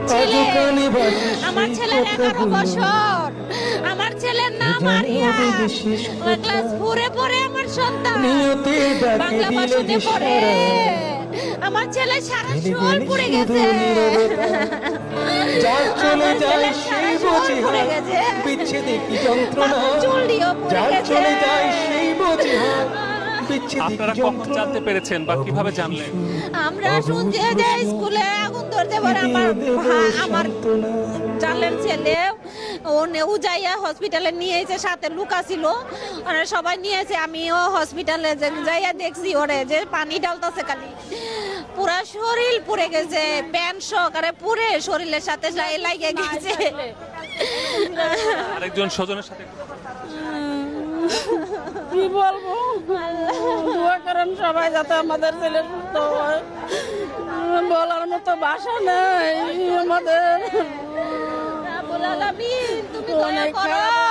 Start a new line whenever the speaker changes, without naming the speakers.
ছেলে, আমার ছেলের 11 বছর, আমার ছেলের নাম আরিয়া, ক্লাস 4-এ পড়ে আমার সন্তান, বাংলা ভাষাতে পড়ে। আমার ছেলে সারা শোল পুড়ে গেছে,
যার চলে যায় সেই বোঝে
পুড়ে গেছে,
বিচ্ছেদে কি যন্ত্রণা,
চুল দিয়েও পুড়ে
যার
গেছে।
চলে যায় সেই বোঝে
আপনারা কখন জানতে পেরেছেন বা কিভাবে জানলেন?
আমরা শুনছি যে স্কুলে আগুন ধরতে পারে। আমার চালের ছেলে ও যাইয়া হসপিটালে নিয়েছে, সাথে লুকা ছিল, ওরা সবাই নিয়েছে। আমিও হসপিটালে যাইয়া দেখছি ওরে যে পানি ডালতেছে, খালি পুরা শরীর পুড়ে গেছে, প্যান্ট সহকারে পুড়ে শরীরের সাথে লাগিয়ে গেছে।
আরেকজন স্বজনের সাথে
কি বলবো, দোয়া করেন সবাই যাতে আমাদের ছেলে সুস্থ হয়। বলার মতো ভাষা নেই আমাদের,
রাব্বুল আলামিন, তুমি দয়া
অনেক
করো।
খারাপ